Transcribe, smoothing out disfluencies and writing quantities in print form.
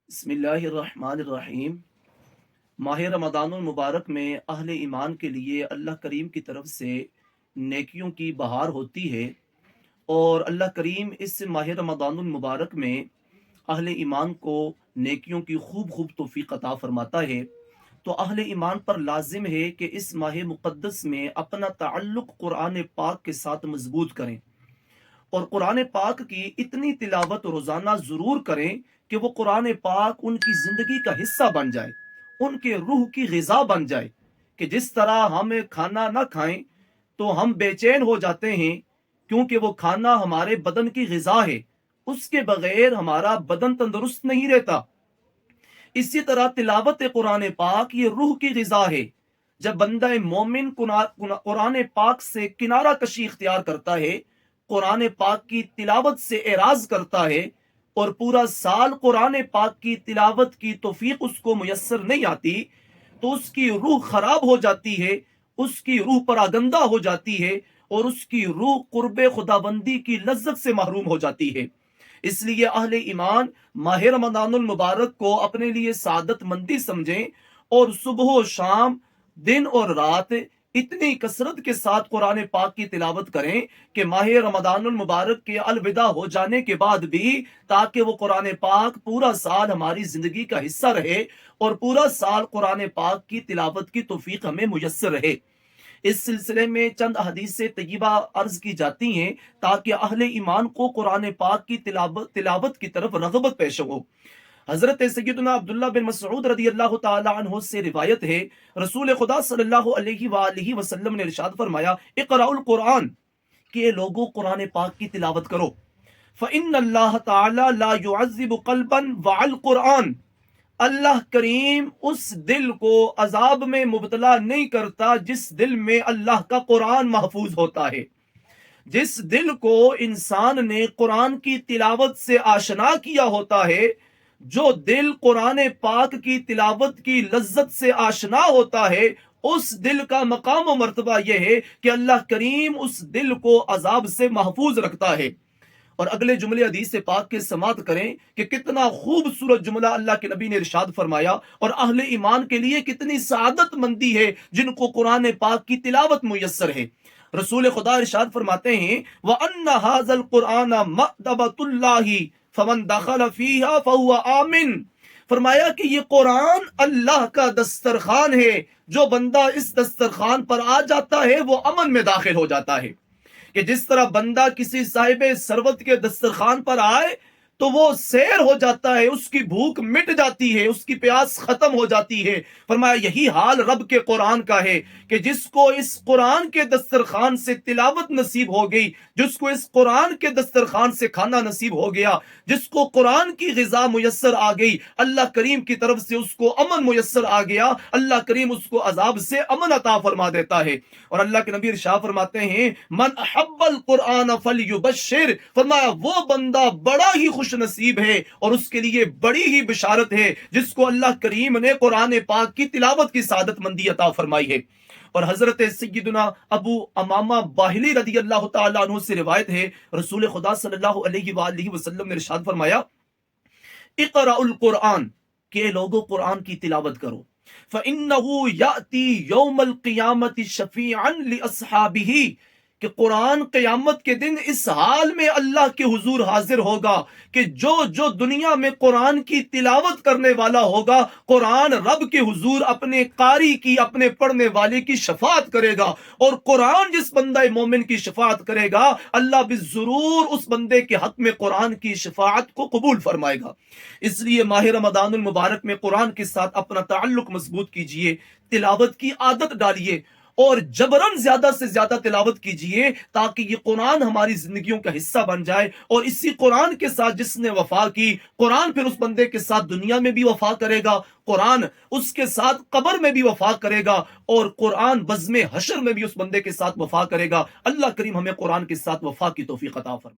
बिस्मिल्लाहिर्रहमानिर्रहीम। माह रमज़ानुल मुबारक में अहले ईमान के लिए अल्लाह करीम की तरफ से नेकियों की बहार होती है। और अल्लाह करीम इस माह रमज़ानुल मुबारक में अहले ईमान को नेकियों की खूब खूब तौफीक अता फरमाता है। तो अहले ईमान पर लाजिम है कि इस माह मुक़द्दस में अपना ताल्लुक़ कुरान पाक के साथ मजबूत करें और कुरान पाक की इतनी तिलावत रोज़ाना ज़रूर करें कि वो कुरान पाक उनकी ज़िंदगी का हिस्सा बन जाए, उनके रूह की ग़िज़ा बन जाए। कि जिस तरह हम खाना ना खाएं तो हम बेचैन हो जाते हैं, क्योंकि वो खाना हमारे बदन की ग़िज़ा है, उसके बगैर हमारा बदन तंदुरुस्त नहीं रहता। इसी तरह तिलावत कुरान पाक ये रूह की ग़िज़ा है। जब बंदा मोमिन कुरान पाक से किनारा कशी इख्तियार करता है, कुरान पाक की तिलावत से एराज करता है और पूरा साल कुरान पाक की तिलावत की तौफीक उसको मुयस्सर नहीं आती, तो उसकी रूह खराब हो जाती है, उसकी रूह परागंदा हो जाती है और उसकी रूह कुर्बे खुदाबंदी की लज्जत से महरूम हो जाती है। इसलिए अहले ईमान माह रमज़ानुल मुबारक को अपने लिए सादत मंदी समझें और सुबह और शाम, दिन और रात इतनी कसरत के साथ कुरान पाक की तिलावत करें कि माह रमज़ानुल मुबारक के अलविदा हो जाने के बाद भी ताकि वो कुरान पाक पूरा साल हमारी ज़िंदगी का हिस्सा रहे और पूरा साल कुरान पाक की तिलावत की तौफीक हमें मुयस्सर रहे। इस सिलसिले में चंद हदीसें तय्यबा अर्ज की जाती हैं ताकि अहले ईमान को कुरान पाक की तिलावत की तरफ रग़बत पेश हो। हजरत सैयदना अब्दुल्ला बिन मसऊद रदी अल्लाह तआला अन्हु से रिवायत है, रसूल खुदा सल्लल्लाहु अलैहि वसल्लम ने इरशाद फरमाया, इक़राउल कुरान, कि लोगों कुरान पाक की तिलावत करो। फ़इन्नल्लाह तआला ला युअज़्ज़िबु क़ल्बन वअल कुरान, अल्लाह करीम उस दिल को अजाब में मुब्तला नहीं करता जिस दिल में अल्लाह का कुरान महफूज होता है। जिस दिल को इंसान ने कुरान की तिलावत से आशना किया होता है, जो दिल कुरान पाक की तिलावत की लज्जत से आशना होता है, उस दिल का मकाम और मर्तबा यह है कि अल्लाह करीम उस दिल को अजाब से महफूज रखता है। और अगले जुमले हदीस से पाक के समात करें कि कितना खूबसूरत जुमला अल्लाह के नबी ने इरशाद फरमाया और अहले ईमान के लिए कितनी सादत मंदी है जिनको कुरान पाक की तिलावत मुयस्सर है। रसूल खुदा इरशाद फरमाते हैं, व अन्ना हाज़ल कुरान मअदबतुल्लाहि फमन दखल फीहा फहुवा आमिन। फरमाया कि ये कुरान अल्लाह का दस्तरखान है, जो बंदा इस दस्तरखान पर आ जाता है वो अमन में दाखिल हो जाता है। कि जिस तरह बंदा किसी साहिबे सरवत के दस्तरखान पर आए तो वो सैर हो जाता है, उसकी भूख मिट जाती है, उसकी प्यास खत्म हो जाती है। फरमाया यही हाल रब के कुरान का है कि जिसको इस कुरान के दस्तरखान से तिलावत नसीब हो गई, जिसको इस कुरान के दस्तरखान से खाना नसीब हो गया, जिसको कुरान की ग़िज़ा मुयस्सर आ गई, अल्लाह करीम की तरफ से उसको अमन मुयस्सर आ गया, अल्लाह करीम उसको अजाब से अमन अता फरमा देता है। और अल्लाह के नबी इरशाद फरमाते हैं, मन अहब्बल कुरान फलयुबश्शिर, फरमाया वो बंदा बड़ा ही खुश नसीब है और उसके लिए बड़ी ही बिशारत है जिसको अल्लाह करीम ने कुरान पाक की तिलावत की सादत मंदी अता फरमाई है। और हजरत सैयदना अबू अमामा बाहिली रदी अल्लाह तआला अन्हु से रिवायत है, रसूल खुदा सल्लल्लाहु अलैहि वसल्लम ने इरशाद फरमाया, इक़राउल कुरान, के लोगों कुरान की तिलावत करो। फ़इन्नहु याती यौमल क़ियामति शफ़ीअन लिअस्हाबिही, कि कुरान क़यामत के दिन इस हाल में अल्लाह के हुजूर हाजिर होगा कि जो जो दुनिया में कुरान की तिलावत करने वाला होगा, कुरान रब के हुजूर अपने कारी की, अपने पढ़ने वाले की शफात करेगा। और कुरान जिस बंदा मोमिन की शफात करेगा, अल्लाह भी जरूर उस बंदे के हक में कुरान की शफात को कबूल फरमाएगा। इसलिए माह रमज़ानुल मुबारक में कुरान के साथ अपना ताल्लुक मजबूत कीजिए, तिलावत की आदत डालिए और जबरन ज्यादा से ज्यादा तिलावत कीजिए ताकि ये कुरान हमारी जिंदगियों का हिस्सा बन जाए। और इसी कुरान के साथ जिसने वफा की, कुरान फिर उस बंदे के साथ दुनिया में भी वफा करेगा, कुरान उसके साथ कब्र में भी वफा करेगा और कुरान बज़्म हशर में भी उस बंदे के साथ वफा करेगा। अल्लाह करीम हमें कुरान के साथ वफा की तौफीक अता फरमाए।